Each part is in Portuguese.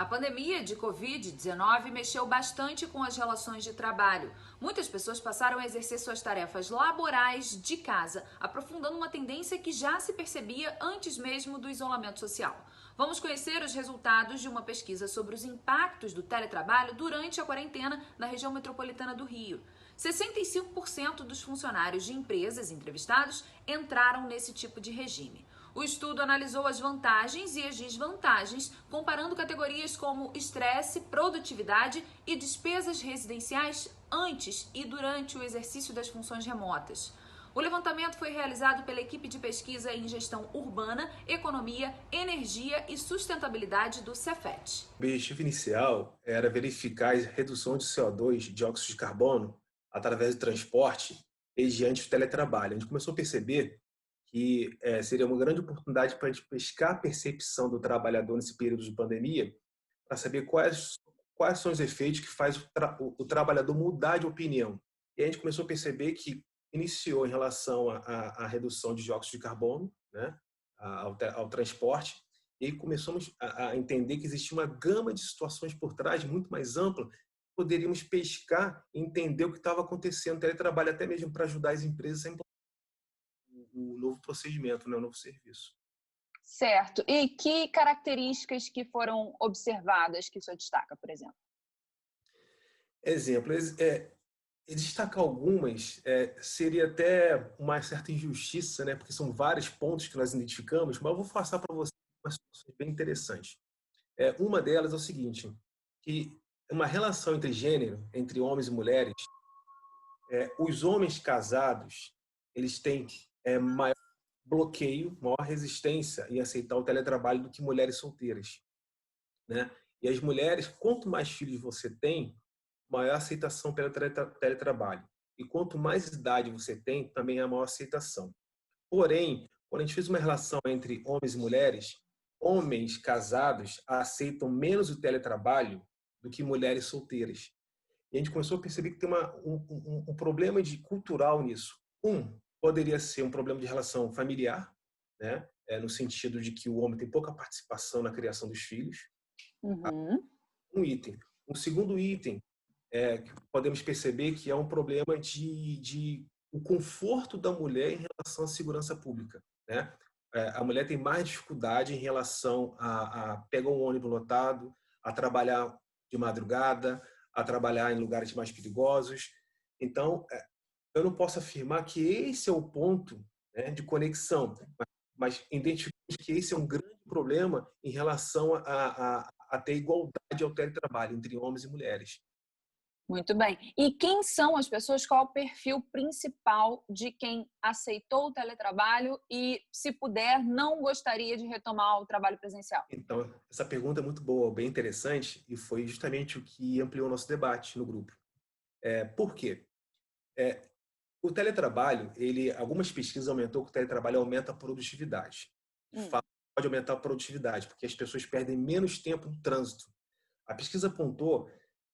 pandemia de Covid-19 mexeu bastante com as relações de trabalho. Muitas pessoas passaram a exercer suas tarefas laborais de casa, aprofundando uma tendência que já se percebia antes mesmo do isolamento social. Vamos conhecer os resultados de uma pesquisa sobre os impactos do teletrabalho durante a quarentena na região metropolitana do Rio. 65% dos funcionários de empresas entrevistados entraram nesse tipo de regime. O estudo analisou as vantagens e as desvantagens, comparando categorias como estresse, produtividade e despesas residenciais antes e durante o exercício das funções remotas. O levantamento foi realizado pela equipe de pesquisa em gestão urbana, economia, energia e sustentabilidade do Cefet. O objetivo inicial era verificar a redução de CO2, dióxido de carbono, através do transporte mediante o teletrabalho. A gente começou a perceber que seria uma grande oportunidade para a gente pescar a percepção do trabalhador nesse período de pandemia, para saber quais são os efeitos que faz o trabalhador mudar de opinião. E a gente começou a perceber que iniciou em relação à redução de dióxido de carbono, né, ao transporte, e começamos a entender que existia uma gama de situações por trás muito mais ampla. Poderíamos pescar e entender o que estava acontecendo no teletrabalho, até mesmo para ajudar as empresas a implementar o novo procedimento, né, o novo serviço. Certo. E que características que foram observadas que o senhor destaca, por exemplo? Exemplo, destacar algumas seria até uma certa injustiça, né, porque são vários pontos que nós identificamos, mas eu vou passar para você umas situações bem interessantes. Uma delas é o seguinte, que uma relação entre gênero, entre homens e mulheres, os homens casados, eles têm maior bloqueio, maior resistência em aceitar o teletrabalho do que mulheres solteiras, né? E as mulheres, quanto mais filhos você tem, maior aceitação pelo teletrabalho. E quanto mais idade você tem, também é a maior aceitação. Porém, quando a gente fez uma relação entre homens e mulheres, homens casados aceitam menos o teletrabalho do que mulheres solteiras. E a gente começou a perceber que tem um problema cultural nisso. Poderia ser um problema de relação familiar, né? No sentido de que o homem tem pouca participação na criação dos filhos. Uhum. Um item. Um segundo item, que podemos perceber que é um problema de o conforto da mulher em relação à segurança pública, né? A mulher tem mais dificuldade em relação a pegar um ônibus lotado, a trabalhar de madrugada, a trabalhar em lugares mais perigosos. Então, eu não posso afirmar que esse é o ponto, né, de conexão, mas identificamos que esse é um grande problema em relação a ter igualdade ao teletrabalho entre homens e mulheres. Muito bem. E quem são as pessoas? Qual é o perfil principal de quem aceitou o teletrabalho e, se puder, não gostaria de retomar o trabalho presencial? Então, essa pergunta é muito boa, bem interessante, e foi justamente o que ampliou o nosso debate no grupo. Por quê? O teletrabalho, algumas pesquisas aumentou que o teletrabalho aumenta a produtividade. De fato, pode aumentar a produtividade, porque as pessoas perdem menos tempo no trânsito. A pesquisa apontou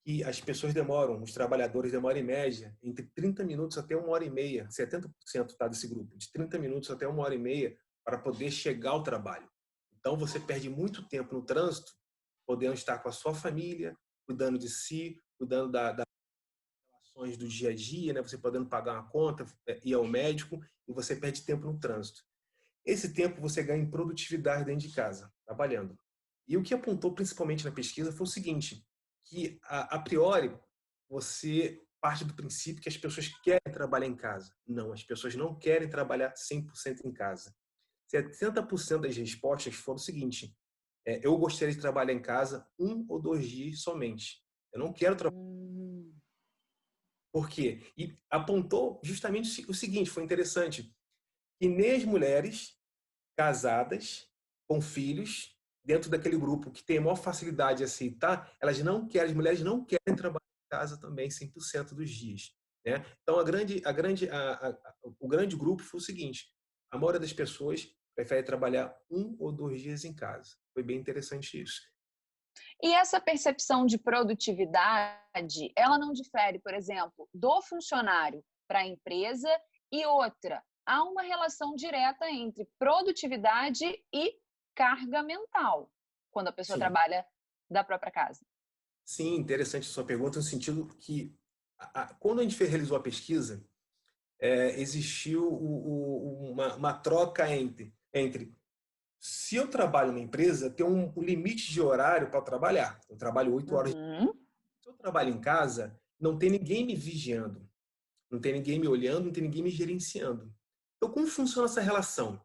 que as pessoas os trabalhadores demoram em média entre 30 minutos até 1h30, 70% está desse grupo, de 30 minutos até 1h30 para poder chegar ao trabalho. Então, você perde muito tempo no trânsito, podendo estar com a sua família, cuidando de si, cuidando das relações do dia a dia, né? Você podendo pagar uma conta, ir ao médico, e você perde tempo no trânsito. Esse tempo você ganha em produtividade dentro de casa, trabalhando. E o que apontou principalmente na pesquisa foi o seguinte, que a priori você parte do princípio que as pessoas querem trabalhar em casa. Não, as pessoas não querem trabalhar 100% em casa. 70% das respostas foram o seguinte, eu gostaria de trabalhar em casa 1 ou 2 dias somente. Eu não quero trabalhar. Por quê? E apontou justamente o seguinte, foi interessante, que nem as mulheres casadas, com filhos, dentro daquele grupo que tem a maior facilidade de aceitar, as mulheres não querem trabalhar em casa também 100% dos dias, né? Então, o grande grupo foi o seguinte, a maioria das pessoas prefere trabalhar 1 ou 2 dias em casa. Foi bem interessante isso. E essa percepção de produtividade, ela não difere, por exemplo, do funcionário para a empresa e outra. Há uma relação direta entre produtividade e carga mental, quando a pessoa Sim. trabalha da própria casa? Sim, interessante a sua pergunta, no sentido que, quando a gente realizou a pesquisa, existiu uma troca entre se eu trabalho na empresa, tem um limite de horário para trabalhar. Eu trabalho 8 horas. Uhum. Se eu trabalho em casa, não tem ninguém me vigiando, não tem ninguém me olhando, não tem ninguém me gerenciando. Então, como funciona essa relação?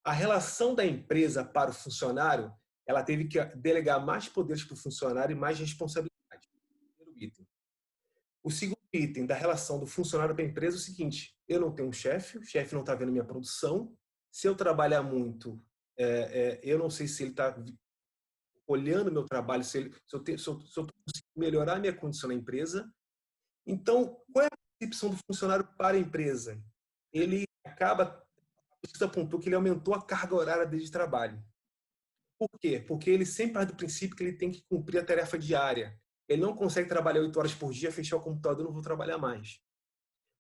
A relação da empresa para o funcionário, ela teve que delegar mais poderes para o funcionário e mais responsabilidade. Primeiro item. O segundo item da relação do funcionário para a empresa é o seguinte: eu não tenho um chefe, o chefe não está vendo minha produção. Se eu trabalhar muito, eu não sei se ele está olhando meu trabalho, se eu estou conseguindo melhorar a minha condição na empresa. Então, qual é a percepção do funcionário para a empresa? Ele acaba, a pesquisa apontou que ele aumentou a carga horária dele de trabalho. Por quê? Porque ele sempre parte do princípio que ele tem que cumprir a tarefa diária. Ele não consegue trabalhar 8 horas por dia, fechar o computador, não vou trabalhar mais.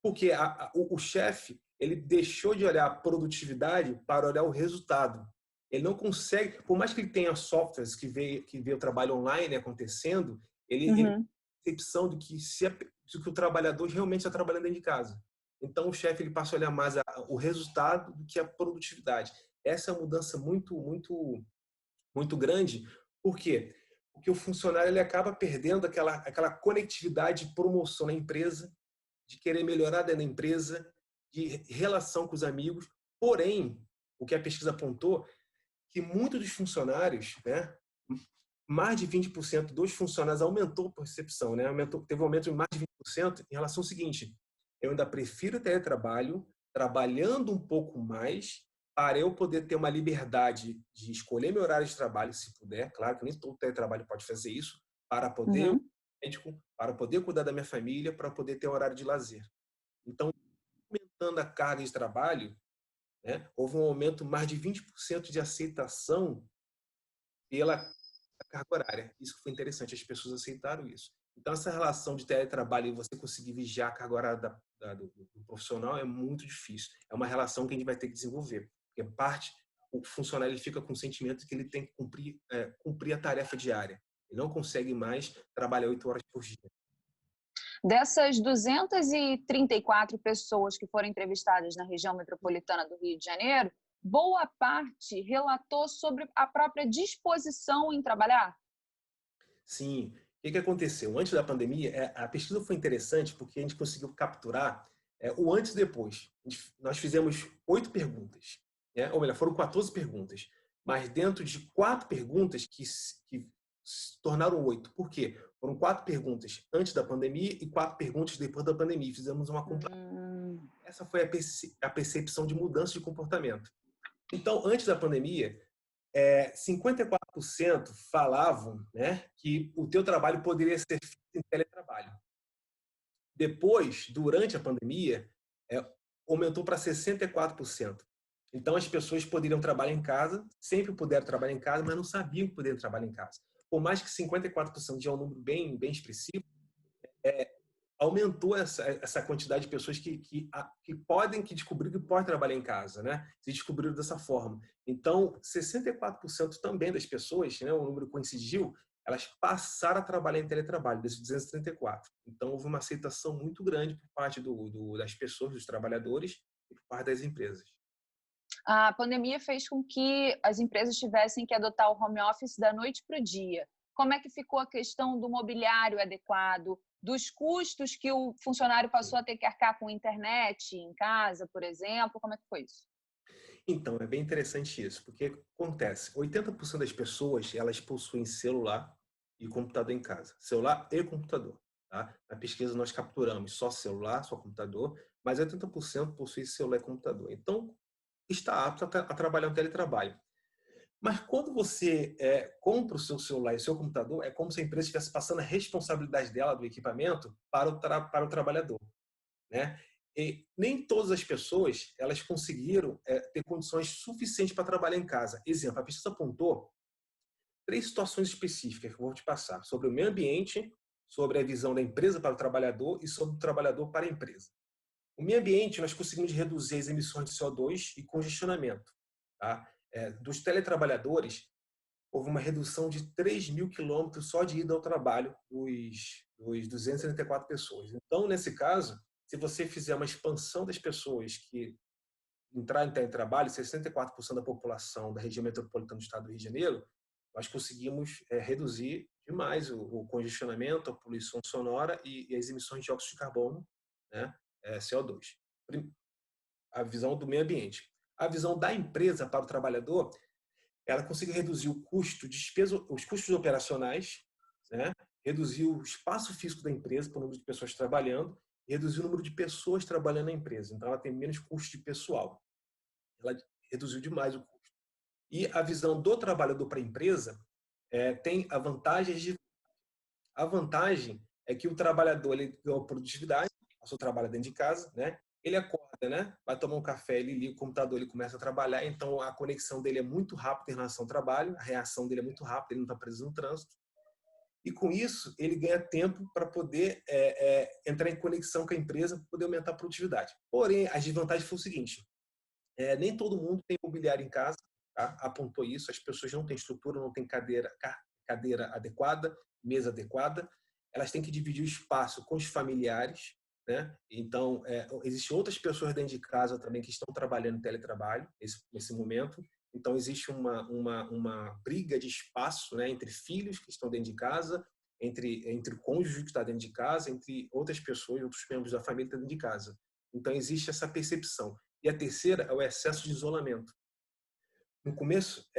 Porque o chefe, ele deixou de olhar a produtividade para olhar o resultado. Ele não consegue, por mais que ele tenha softwares que vê o trabalho online acontecendo, ele tem a percepção de que que o trabalhador realmente está trabalhando dentro de casa. Então, o chefe ele passa a olhar mais o resultado do que a produtividade. Essa é uma mudança muito grande. Por quê? Porque o funcionário ele acaba perdendo aquela conectividade de promoção na empresa, de querer melhorar dentro da empresa, de relação com os amigos. Porém, o que a pesquisa apontou, que muitos dos funcionários, né, mais de 20% dos funcionários aumentou a percepção, né, teve um aumento de mais de 20% em relação ao seguinte: eu ainda prefiro teletrabalho, trabalhando um pouco mais, para eu poder ter uma liberdade de escolher meu horário de trabalho, se puder. Claro que nem todo teletrabalho pode fazer isso, para poder médico, para poder cuidar da minha família, para poder ter um horário de lazer. Então, aumentando a carga de trabalho, né, houve um aumento mais de 20% de aceitação pela carga horária. Isso foi interessante, as pessoas aceitaram isso. Então, essa relação de teletrabalho e você conseguir vigiar a carga horária do profissional é muito difícil. É uma relação que a gente vai ter que desenvolver. Porque o funcionário ele fica com o sentimento de que ele tem que cumprir a tarefa diária. Ele não consegue mais trabalhar 8 horas por dia. Dessas 234 pessoas que foram entrevistadas na região metropolitana do Rio de Janeiro, boa parte relatou sobre a própria disposição em trabalhar? Sim. O que aconteceu? Antes da pandemia, a pesquisa foi interessante porque a gente conseguiu capturar o antes e depois. Nós fizemos 8 perguntas, né? Ou melhor, foram 14 perguntas. Mas dentro de 4 perguntas que se tornaram 8. Por quê? Foram 4 perguntas antes da pandemia e 4 perguntas depois da pandemia. Fizemos uma comparação. Essa foi a percepção de mudança de comportamento. Então, antes da pandemia, 54% falavam, né, que o teu trabalho poderia ser feito em teletrabalho. Depois, durante a pandemia, aumentou para 64%. Então, as pessoas poderiam trabalhar em casa, sempre puderam trabalhar em casa, mas não sabiam que poderiam trabalhar em casa. Por mais que 54% já é um número bem expressivo, aumentou essa quantidade de pessoas que descobriram que podem trabalhar em casa, né? Se descobriram dessa forma. Então, 64% também das pessoas, né, o número coincidiu, elas passaram a trabalhar em teletrabalho, desses 234. Então, houve uma aceitação muito grande por parte das pessoas, dos trabalhadores e por parte das empresas. A pandemia fez com que as empresas tivessem que adotar o home office da noite para o dia. Como é que ficou a questão do mobiliário adequado, dos custos que o funcionário passou a ter que arcar com internet em casa, por exemplo? Como é que foi isso? Então, é bem interessante isso, porque acontece, 80% das pessoas, elas possuem celular e computador em casa. Celular e computador. Tá? Na pesquisa nós capturamos só celular, só computador, mas 80% possui celular e computador. Então, está apto a trabalhar no teletrabalho. Mas quando você compra o seu celular e o seu computador, é como se a empresa estivesse passando a responsabilidade dela, do equipamento, para o trabalhador, né? E nem todas as pessoas elas conseguiram ter condições suficientes para trabalhar em casa. Exemplo, a pesquisa apontou 3 situações específicas que eu vou te passar: sobre o meio ambiente, sobre a visão da empresa para o trabalhador e sobre o trabalhador para a empresa. O meio ambiente, nós conseguimos reduzir as emissões de CO2 e congestionamento. Tá? Dos teletrabalhadores, houve uma redução de 3.000 quilômetros só de ida ao trabalho dos 234 pessoas. Então, nesse caso, se você fizer uma expansão das pessoas que entraram em teletrabalho, 64% da população da região metropolitana do estado do Rio de Janeiro, nós conseguimos reduzir demais o congestionamento, a poluição sonora e as emissões de dióxido de carbono, né, CO2. A visão do meio ambiente. A visão da empresa para o trabalhador, ela conseguiu reduzir o custo de despesa, os custos operacionais, né, reduzir o espaço físico da empresa para o número de pessoas trabalhando, e reduzir o número de pessoas trabalhando na empresa. Então, ela tem menos custo de pessoal. Ela reduziu demais o custo. E a visão do trabalhador para a empresa tem a vantagem é que o trabalhador ele ganha produtividade, o seu trabalho dentro de casa, né? Ele acorda, né? Vai tomar um café, ele liga o computador, ele começa a trabalhar, então a conexão dele é muito rápida em relação ao trabalho, a reação dele é muito rápida, ele não está preso no trânsito. E com isso, ele ganha tempo para poder entrar em conexão com a empresa, para poder aumentar a produtividade. Porém, a desvantagem foi o seguinte, nem todo mundo tem mobiliário em casa, tá? Apontou isso, as pessoas não têm estrutura, não têm cadeira adequada, mesa adequada, elas têm que dividir o espaço com os familiares, né? Então, existem outras pessoas dentro de casa também que estão trabalhando em teletrabalho nesse momento, então existe uma briga de espaço, né, entre filhos que estão dentro de casa, entre o cônjuge que está dentro de casa, entre outras pessoas, outros membros da família que estão dentro de casa. Então, existe essa percepção. E a terceira é o excesso de isolamento. No começo,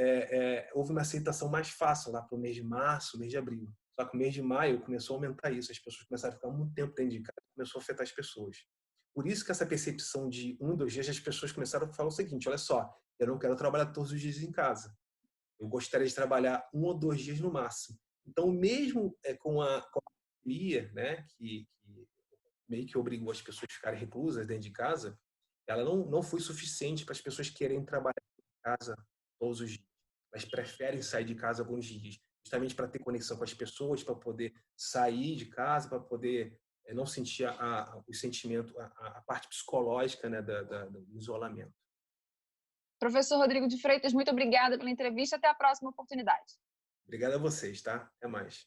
houve uma aceitação mais fácil lá para o mês de março, mês de abril. Só que o mês de maio começou a aumentar isso. As pessoas começaram a ficar muito tempo dentro de casa, começou a afetar as pessoas. Por isso que essa percepção de 2 dias, as pessoas começaram a falar o seguinte, olha só, eu não quero trabalhar todos os dias em casa. Eu gostaria de trabalhar 1 ou 2 dias no máximo. Então, mesmo com a pandemia, né, que meio que obrigou as pessoas a ficarem reclusas dentro de casa, ela não foi suficiente para as pessoas quererem trabalhar em casa todos os dias. Elas preferem sair de casa alguns dias, justamente para ter conexão com as pessoas, para poder sair de casa, para poder não sentir o sentimento, a parte psicológica, né, do isolamento. Professor Rodrigo de Freitas, muito obrigada pela entrevista. Até a próxima oportunidade. Obrigado a vocês, tá? Até mais.